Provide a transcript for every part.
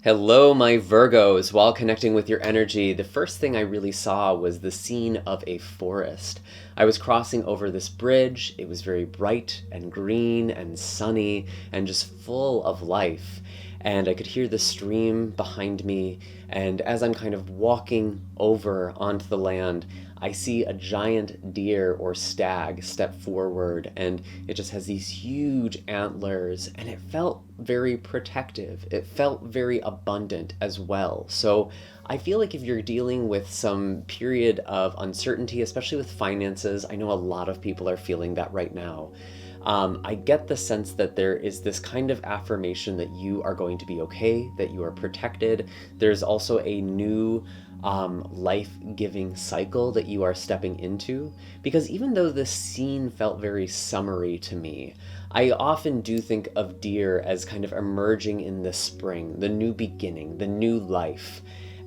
Hello, my Virgos. While connecting with your energy, the first thing I really saw was the scene of a forest. I was crossing over this bridge. It was very bright and green and sunny and just full of life. And I could hear the stream behind me. And as I'm kind of walking over onto the land, I see a giant deer or stag step forward, and it just has these huge antlers, and it felt very protective. It felt very abundant as well. So I feel like if you're dealing with some period of uncertainty, especially with finances, I know a lot of people are feeling that right now. I get the sense that there is this kind of affirmation that you are going to be okay, that you are protected. There's also a new life-giving cycle that you are stepping into. Because even though this scene felt very summery to me, I often do think of deer as kind of emerging in the spring, the new beginning, the new life.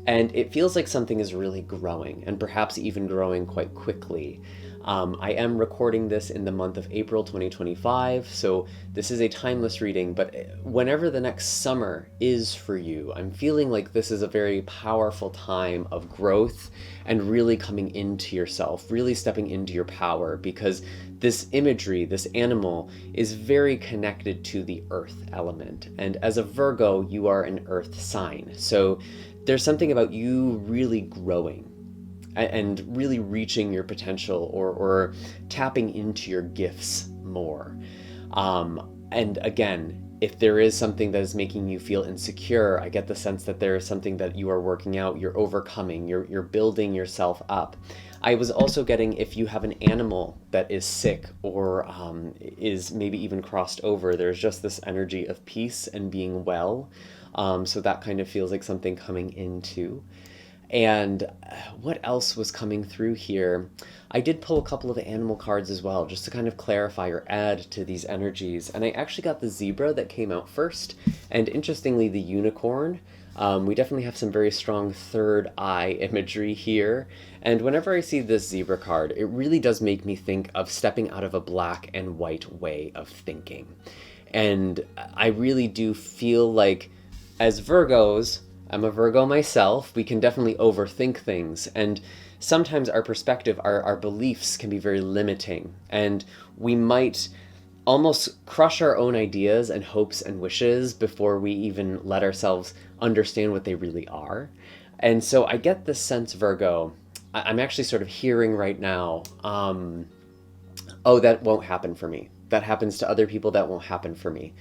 And it feels like something is really growing, and perhaps even growing quite quickly. I am recording this in the month of April 2025, so this is a timeless reading, but whenever the next summer is for you, I'm feeling like this is a very powerful time of growth and really coming into yourself, really stepping into your power, because this imagery, this animal, is very connected to the earth element. And as a Virgo, you are an earth sign. So there's something about you really growing and really reaching your potential or tapping into your gifts more. And again, if there is something that is making you feel insecure, I get the sense that there is something that you are working out, you're overcoming, you're building yourself up. I was also getting, if you have an animal that is sick or is maybe even crossed over, there's just this energy of peace and being well. So that kind of feels like something coming into. And what else was coming through here? I did pull a couple of animal cards as well, just to kind of clarify or add to these energies. And I actually got the zebra that came out first, and interestingly, the unicorn. We definitely have some very strong third eye imagery here. And whenever I see this zebra card, it really does make me think of stepping out of a black and white way of thinking. And I really do feel like, as Virgos, I'm a Virgo myself, we can definitely overthink things, and sometimes our perspective, our beliefs can be very limiting, and we might almost crush our own ideas and hopes and wishes before we even let ourselves understand what they really are. And so I get this sense, Virgo, I'm actually sort of hearing right now, oh, that won't happen for me. That happens to other people, that won't happen for me.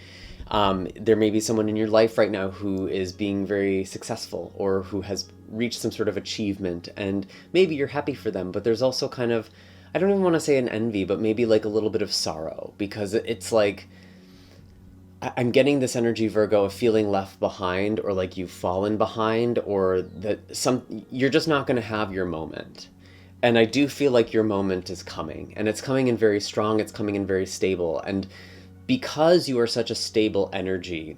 There may be someone in your life right now who is being very successful or who has reached some sort of achievement, and maybe you're happy for them, but there's also kind of, I don't even want to say an envy, but maybe like a little bit of sorrow, because it's like, I'm getting this energy, Virgo, of feeling left behind, or like you've fallen behind, or that you're just not going to have your moment. And I do feel like your moment is coming, and it's coming in very strong, it's coming in very stable, and because you are such a stable energy,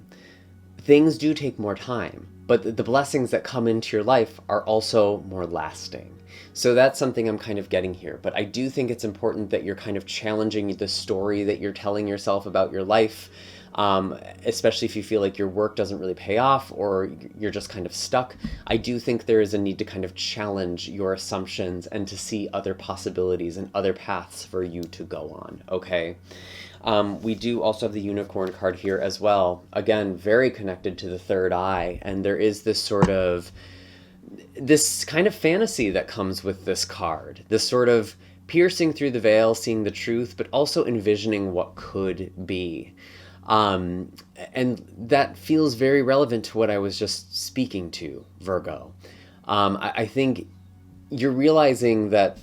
things do take more time, but the blessings that come into your life are also more lasting. So that's something I'm kind of getting here. But I do think it's important that you're kind of challenging the story that you're telling yourself about your life, especially if you feel like your work doesn't really pay off or you're just kind of stuck. I do think there is a need to kind of challenge your assumptions and to see other possibilities and other paths for you to go on, okay? We do also have the unicorn card here as well. Again, very connected to the third eye. And there is this kind of fantasy that comes with this card. This sort of piercing through the veil, seeing the truth, but also envisioning what could be. And that feels very relevant to what I was just speaking to, Virgo. I think you're realizing that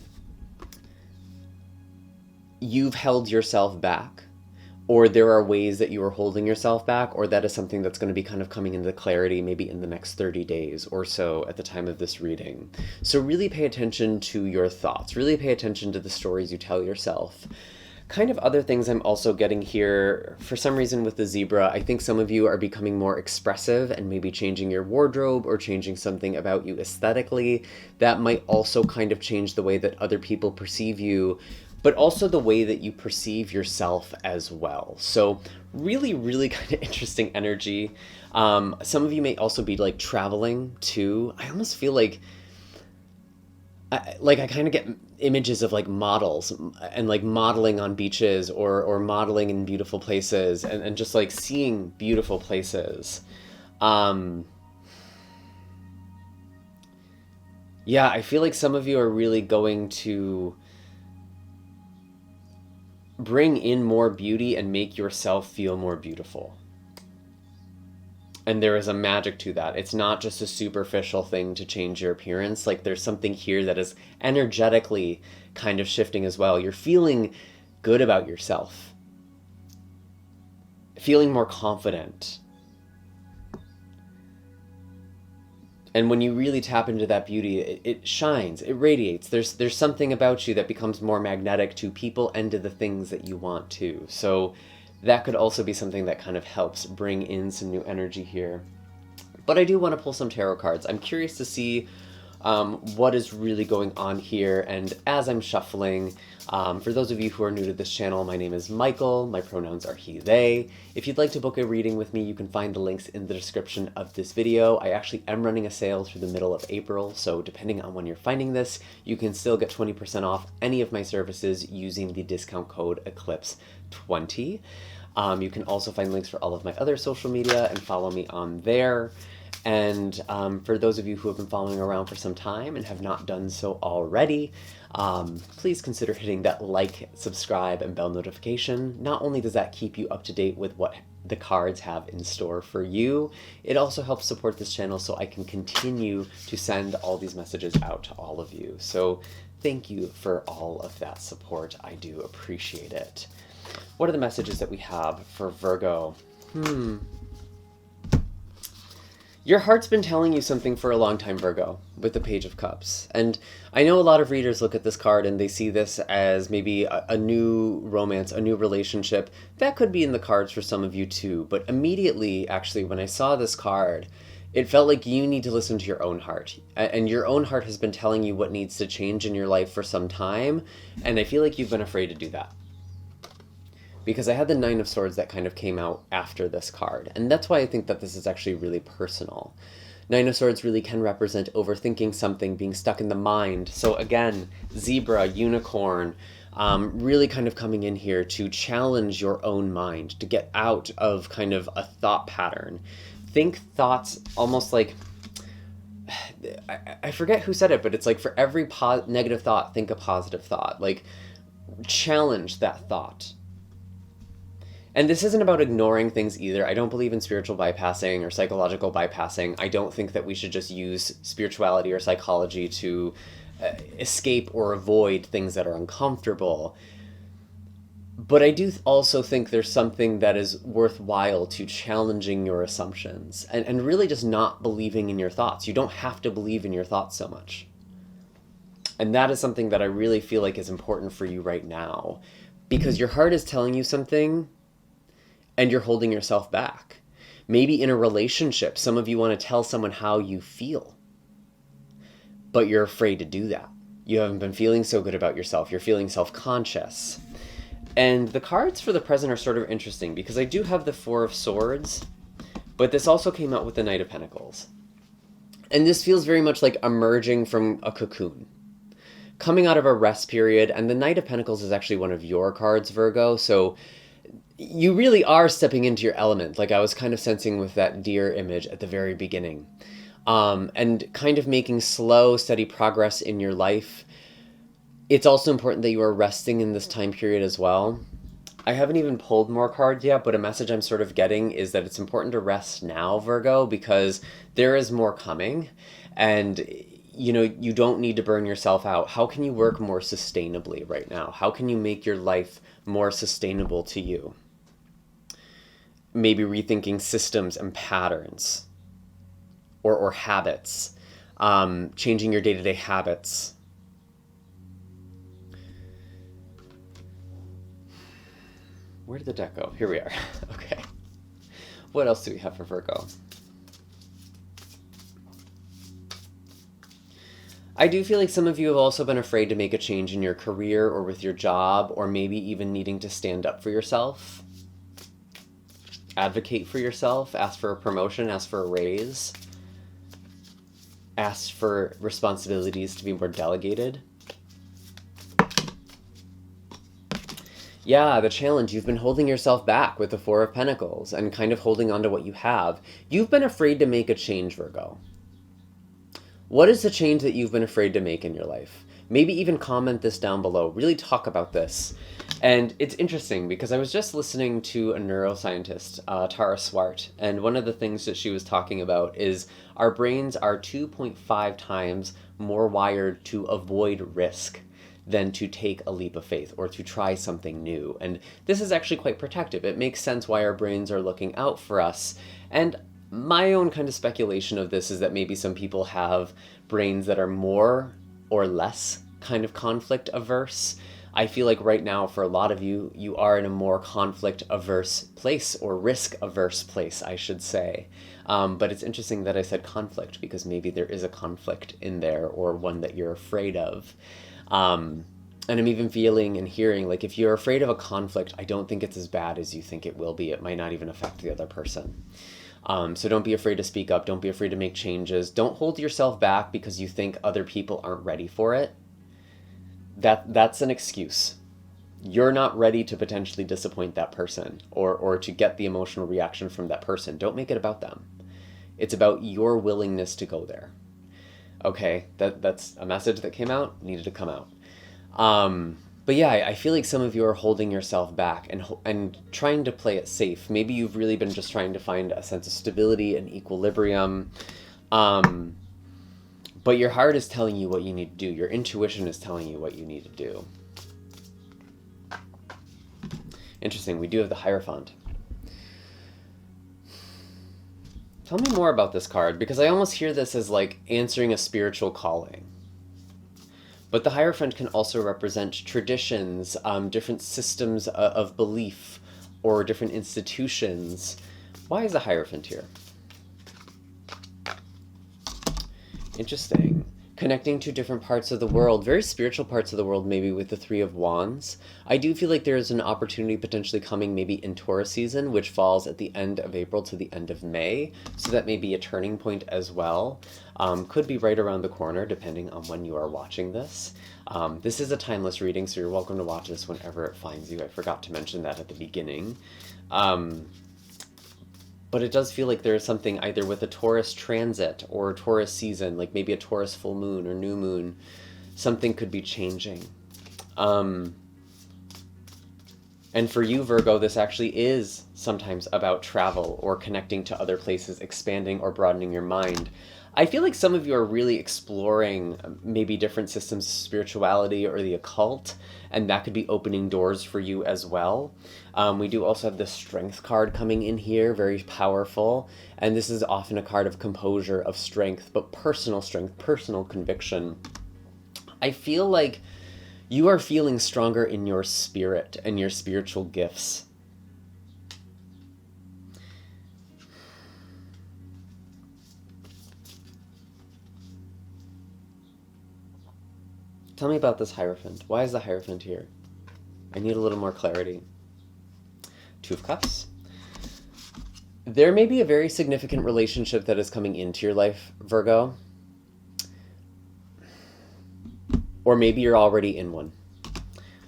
you've held yourself back, or there are ways that you are holding yourself back, or that is something that's going to be kind of coming into clarity maybe in the next 30 days or so at the time of this reading. So really pay attention to your thoughts, really pay attention to the stories you tell yourself. Kind of other things I'm also getting here, for some reason with the zebra, I think some of you are becoming more expressive and maybe changing your wardrobe or changing something about you aesthetically. That might also kind of change the way that other people perceive you, but also the way that you perceive yourself as well. So really, really kind of interesting energy. Some of you may also be like traveling too. I almost feel like I kind of get images of like models and like modeling on beaches or modeling in beautiful places and just like seeing beautiful places. Yeah, I feel like some of you are really going to bring in more beauty and make yourself feel more beautiful. And there is a magic to that. It's not just a superficial thing to change your appearance. Like there's something here that is energetically kind of shifting as well. You're feeling good about yourself, feeling more confident. And when you really tap into that beauty, it shines, it radiates. There's something about you that becomes more magnetic to people and to the things that you want to. So that could also be something that kind of helps bring in some new energy here. But I do want to pull some tarot cards. I'm curious to see what is really going on here. And as I'm shuffling, for those of you who are new to this channel, my name is Michael. My pronouns are he, they. If you'd like to book a reading with me, you can find the links in the description of this video. I actually am running a sale through the middle of April, so depending on when you're finding this, you can still get 20% off any of my services using the discount code ECLIPSE20. You can also find links for all of my other social media and follow me on there. And for those of you who have been following around for some time and have not done so already, please consider hitting that like, subscribe, and bell notification. Not only does that keep you up to date with what the cards have in store for you, it also helps support this channel so I can continue to send all these messages out to all of you. So thank you for all of that support. I do appreciate it. What are the messages that we have for Virgo? Your heart's been telling you something for a long time, Virgo, with the Page of Cups. And I know a lot of readers look at this card and they see this as maybe a new romance, a new relationship. That could be in the cards for some of you too. But immediately, actually, when I saw this card, it felt like you need to listen to your own heart. And your own heart has been telling you what needs to change in your life for some time. And I feel like you've been afraid to do that. Because I had the Nine of Swords that kind of came out after this card. And that's why I think that this is actually really personal. Nine of Swords really can represent overthinking something, being stuck in the mind. So again, zebra, unicorn, really kind of coming in here to challenge your own mind, to get out of kind of a thought pattern. Think thoughts almost like, I forget who said it, but it's like for every negative thought, think a positive thought. Like, challenge that thought. And this isn't about ignoring things either. I don't believe in spiritual bypassing or psychological bypassing. I don't think that we should just use spirituality or psychology to escape or avoid things that are uncomfortable. But I do also think there's something that is worthwhile to challenging your assumptions and really just not believing in your thoughts. You don't have to believe in your thoughts so much. And that is something that I really feel like is important for you right now, because your heart is telling you something and you're holding yourself back. Maybe in a relationship, some of you want to tell someone how you feel, but you're afraid to do that. You haven't been feeling so good about yourself. You're feeling self-conscious. And the cards for the present are sort of interesting because I do have the Four of Swords, but this also came out with the Knight of Pentacles. And this feels very much like emerging from a cocoon, coming out of a rest period. And the Knight of Pentacles is actually one of your cards, Virgo. So you really are stepping into your element, like I was kind of sensing with that deer image at the very beginning. And kind of making slow, steady progress in your life. It's also important that you are resting in this time period as well. I haven't even pulled more cards yet, but a message I'm sort of getting is that it's important to rest now, Virgo, because there is more coming. And you know, you don't need to burn yourself out. How can you work more sustainably right now? How can you make your life more sustainable to you? Maybe rethinking systems and patterns or habits, changing your day-to-day habits. Where did the deck go? Here we are. Okay. What else do we have for Virgo? I do feel like some of you have also been afraid to make a change in your career or with your job, or maybe even needing to stand up for yourself. advocate for yourself, ask for a promotion, ask for a raise, ask for responsibilities to be more delegated. Yeah, the challenge, you've been holding yourself back with the Four of Pentacles and kind of holding on to what you have. You've been afraid to make a change, Virgo. What is the change that you've been afraid to make in your life? Maybe even comment this down below. Really talk about this. And it's interesting because I was just listening to a neuroscientist, Tara Swart, and one of the things that she was talking about is our brains are 2.5 times more wired to avoid risk than to take a leap of faith or to try something new. And this is actually quite protective. It makes sense why our brains are looking out for us. And my own kind of speculation of this is that maybe some people have brains that are more or less kind of conflict averse. I feel like right now for a lot of you, you are in a more conflict averse place, or risk averse place, I should say. But it's interesting that I said conflict because maybe there is a conflict in there, or one that you're afraid of. And I'm even feeling and hearing, like, if you're afraid of a conflict, I don't think it's as bad as you think it will be. It might not even affect the other person. So don't be afraid to speak up. Don't be afraid to make changes. Don't hold yourself back because you think other people aren't ready for it. That's an excuse. You're not ready to potentially disappoint that person or to get the emotional reaction from that person. Don't make it about them. It's about your willingness to go there. Okay, that's a message that came out, needed to come out. But yeah, I feel like some of you are holding yourself back and trying to play it safe. Maybe you've really been just trying to find a sense of stability and equilibrium. But your heart is telling you what you need to do. Your intuition is telling you what you need to do. Interesting, we do have the Hierophant. Tell me more about this card, because I almost hear this as like answering a spiritual calling. But the Hierophant can also represent traditions, different systems of belief, or different institutions. Why is the Hierophant here? Interesting. Connecting to different parts of the world, very spiritual parts of the world, maybe with the Three of Wands. I do feel like there's an opportunity potentially coming maybe in Taurus season, which falls at the end of April to the end of May. So that may be a turning point as well. Could be right around the corner, depending on when you are watching this. This is a timeless reading, so you're welcome to watch this whenever it finds you. I forgot to mention that at the beginning. But it does feel like there is something either with a Taurus transit or Taurus season, like maybe a Taurus full moon or new moon, something could be changing. And for you, Virgo, this actually is sometimes about travel or connecting to other places, expanding or broadening your mind. I feel like some of you are really exploring maybe different systems of spirituality or the occult, and that could be opening doors for you as well. We do also have the Strength card coming in here, very powerful, and this is often a card of composure, of strength, but personal strength, personal conviction. I feel like you are feeling stronger in your spirit and your spiritual gifts. Tell me about this Hierophant. Why is the Hierophant here? I need a little more clarity. Two of Cups. There may be a very significant relationship that is coming into your life, Virgo. Or maybe you're already in one.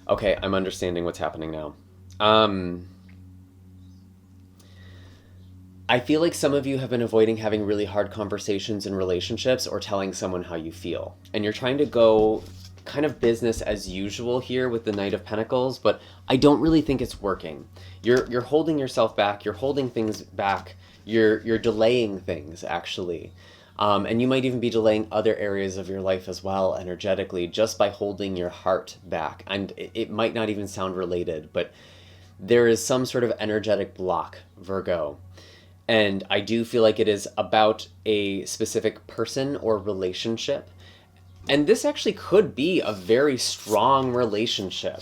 Okay, I'm understanding what's happening now. I feel like some of you have been avoiding having really hard conversations in relationships or telling someone how you feel. And you're trying to go kind of business as usual here with the Knight of Pentacles, but I don't really think it's working. You're holding yourself back, you're holding things back, you're delaying things actually. And you might even be delaying other areas of your life as well energetically just by holding your heart back. And it might not even sound related, but there is some sort of energetic block, Virgo. And I do feel like it is about a specific person or relationship. And this actually could be a very strong relationship.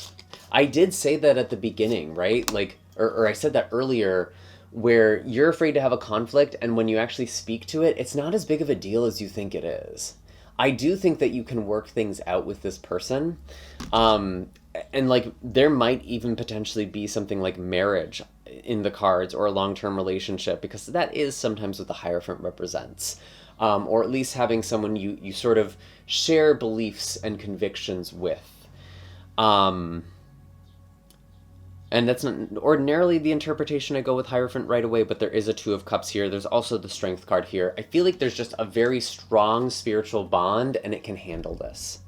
I did say that at the beginning, right? Like, or I said that earlier, where you're afraid to have a conflict, and when you actually speak to it, it's not as big of a deal as you think it is. I do think that you can work things out with this person. And like, there might even potentially be something like marriage. in the cards, or a long-term relationship, because that is sometimes what the Hierophant represents. Or at least having someone you sort of share beliefs and convictions with. And that's not ordinarily the interpretation I go with Hierophant right away, but there is a Two of Cups here. There's also the Strength card here. I feel like there's just a very strong spiritual bond, and it can handle this.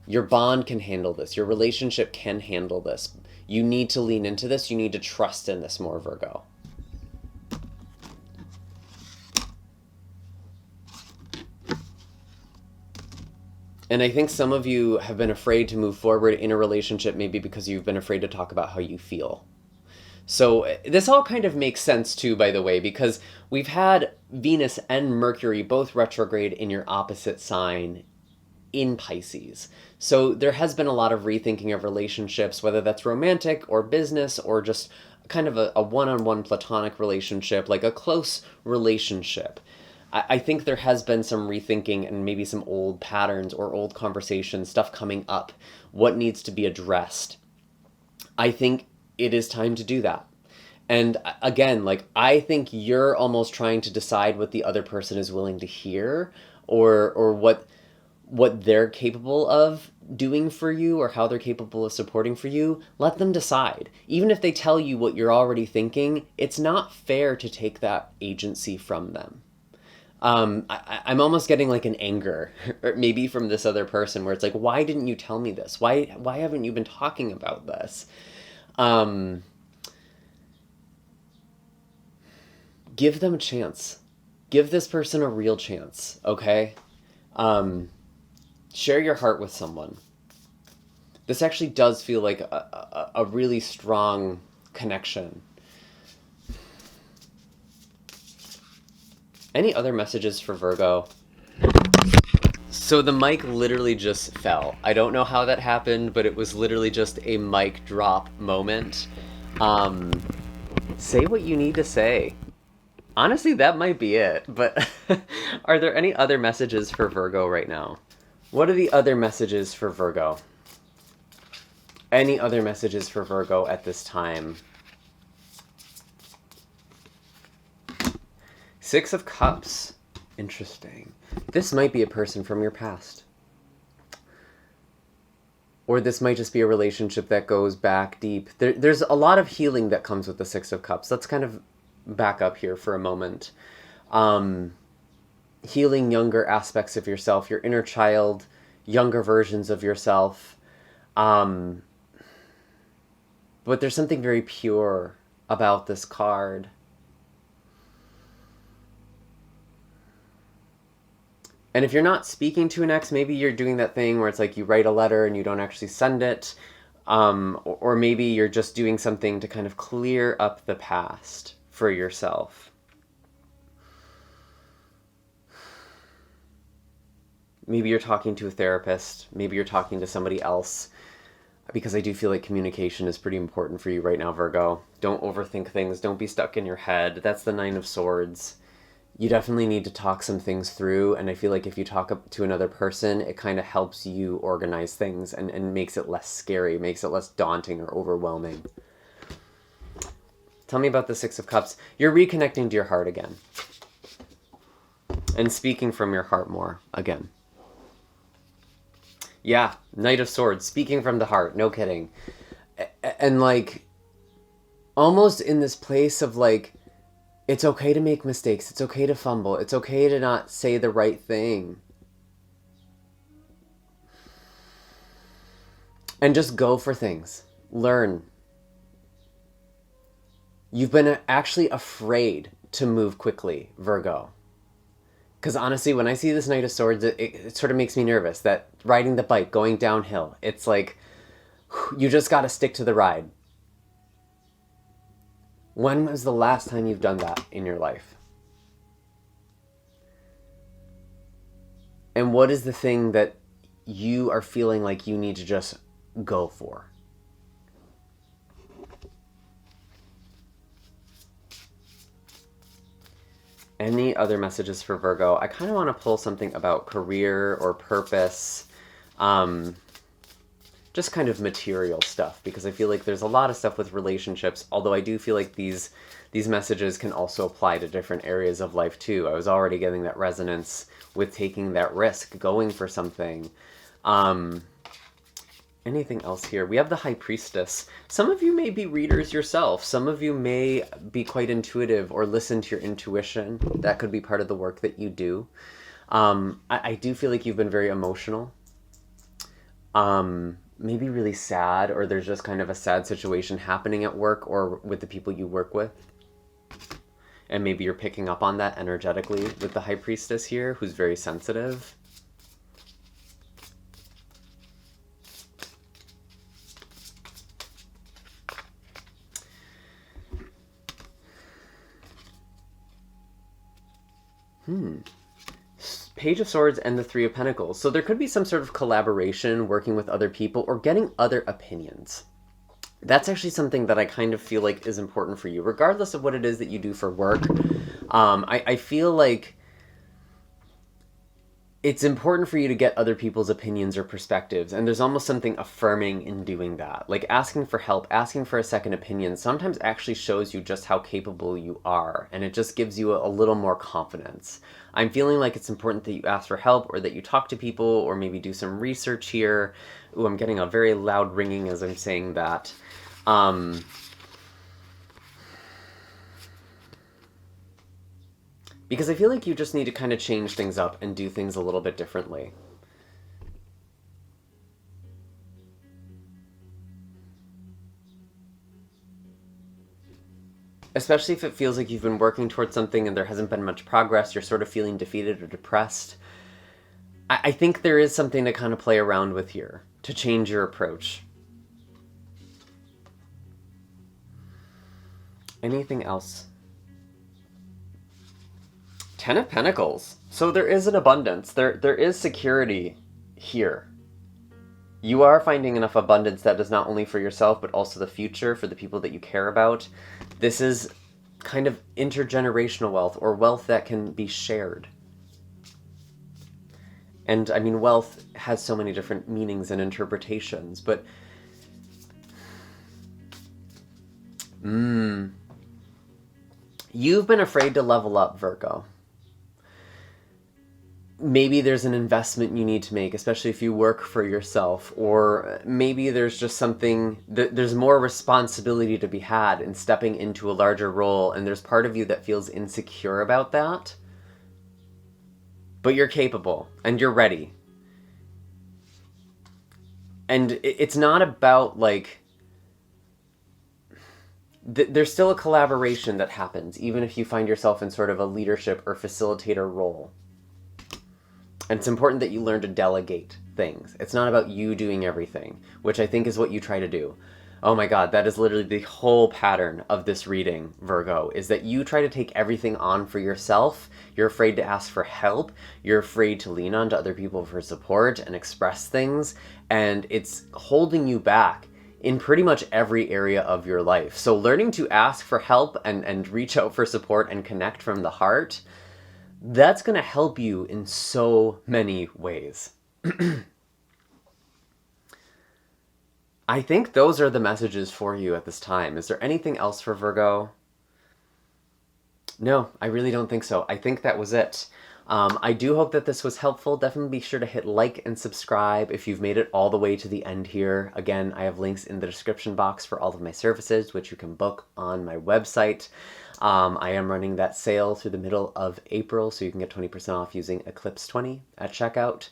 Your bond can handle this. Your relationship can handle this. You need to lean into this. You need to trust in this more, Virgo. And I think some of you have been afraid to move forward in a relationship, maybe because you've been afraid to talk about how you feel. So this all kind of makes sense too, by the way, because we've had Venus and Mercury both retrograde in your opposite sign in Pisces. So there has been a lot of rethinking of relationships, whether that's romantic or business or just kind of a one-on-one platonic relationship, like a close relationship. I think there has been some rethinking and maybe some old patterns or old conversations, stuff coming up, what needs to be addressed. I think it is time to do that. And again, like, I think you're almost trying to decide what the other person is willing to hear, or what they're capable of doing for you, or how they're capable of supporting for you. Let them decide. Even if they tell you what you're already thinking, it's not fair to take that agency from them. I'm almost getting like an anger, or maybe from this other person, where it's like, why didn't you tell me this? Why haven't you been talking about this? Give them a chance. Give this person a real chance, okay? Share your heart with someone. This actually does feel like a really strong connection. Any other messages for Virgo? So the mic literally just fell. I don't know how that happened, but it was literally just a mic drop moment. Say what you need to say. Honestly, that might be it, but are there any other messages for Virgo right now? What are the other messages for Virgo? Any other messages for Virgo at this time? Six of Cups. Interesting. This might be a person from your past. Or this might just be a relationship that goes back deep. There's a lot of healing that comes with the Six of Cups. Let's kind of back up here for a moment. Healing younger aspects of yourself, your inner child, younger versions of yourself. But there's something very pure about this card. And if you're not speaking to an ex, maybe you're doing that thing where it's like you write a letter and you don't actually send it. Or maybe you're just doing something to kind of clear up the past for yourself. Maybe you're talking to a therapist. Maybe you're talking to somebody else. Because I do feel like communication is pretty important for you right now, Virgo. Don't overthink things. Don't be stuck in your head. That's the Nine of Swords. You definitely need to talk some things through, and I feel like if you talk to another person, it kind of helps you organize things and makes it less scary, makes it less daunting or overwhelming. Tell me about the Six of Cups. You're reconnecting to your heart again. And speaking from your heart more again. Yeah, Knight of Swords, speaking from the heart, no kidding. And like, almost in this place of like, it's okay to make mistakes. It's okay to fumble. It's okay to not say the right thing. And just go for things. Learn. You've been actually afraid to move quickly, Virgo. Because honestly, when I see this Knight of Swords, it sort of makes me nervous that riding the bike, going downhill, it's like, you just got to stick to the ride. When was the last time you've done that in your life? And what is the thing that you are feeling like you need to just go for? Any other messages for Virgo? I kind of want to pull something about career or purpose. Just just kind of material stuff, because I feel like there's a lot of stuff with relationships, although I do feel like these messages can also apply to different areas of life too. I was already getting that resonance with taking that risk, going for something. Anything else here? We have the High Priestess. Some of you may be readers yourself. Some of you may be quite intuitive or listen to your intuition. That could be part of the work that you do. I do feel like you've been very emotional. Maybe really sad, or there's just kind of a sad situation happening at work or with the people you work with. And maybe you're picking up on that energetically with the High Priestess here, who's very sensitive. Page of Swords and the Three of Pentacles. So there could be some sort of collaboration, working with other people, or getting other opinions. That's actually something that I kind of feel like is important for you, regardless of what it is that you do for work. I feel like it's important for you to get other people's opinions or perspectives, and there's almost something affirming in doing that. Like asking for help, asking for a second opinion sometimes actually shows you just how capable you are, and it just gives you a little more confidence. I'm feeling like it's important that you ask for help, or that you talk to people, or maybe do some research here. Ooh, I'm getting a very loud ringing as I'm saying that. Because I feel like you just need to kind of change things up and do things a little bit differently. Especially if it feels like you've been working towards something and there hasn't been much progress, you're sort of feeling defeated or depressed. I think there is something to kind of play around with here, to change your approach. Anything else? Ten of Pentacles. So there is an abundance. There is security here. You are finding enough abundance that is not only for yourself, but also the future, for the people that you care about. This is kind of intergenerational wealth, or wealth that can be shared. And I mean, wealth has so many different meanings and interpretations, but you've been afraid to level up, Virgo. Maybe there's an investment you need to make, especially if you work for yourself, or maybe there's just something, there's more responsibility to be had in stepping into a larger role, and there's part of you that feels insecure about that. But you're capable, and you're ready. And it's not about, like, there's still a collaboration that happens, even if you find yourself in sort of a leadership or facilitator role. And it's important that you learn to delegate things. It's not about you doing everything, which I think is what you try to do. Oh my God, that is literally the whole pattern of this reading, Virgo, is that you try to take everything on for yourself. You're afraid to ask for help. You're afraid to lean on to other people for support and express things. And it's holding you back in pretty much every area of your life. So learning to ask for help and reach out for support and connect from the heart, that's going to help you in so many ways. I think those are the messages for you at this time. Is there anything else for Virgo? No, I really don't think so. I think that was it. I do hope that this was helpful. Definitely be sure to hit like and subscribe if you've made it all the way to the end here. Again, I have links in the description box for all of my services, which you can book on my website. I am running that sale through the middle of April, so you can get 20% off using Eclipse 20 at checkout.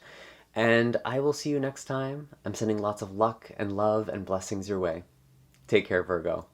And I will see you next time. I'm sending lots of luck and love and blessings your way. Take care, Virgo.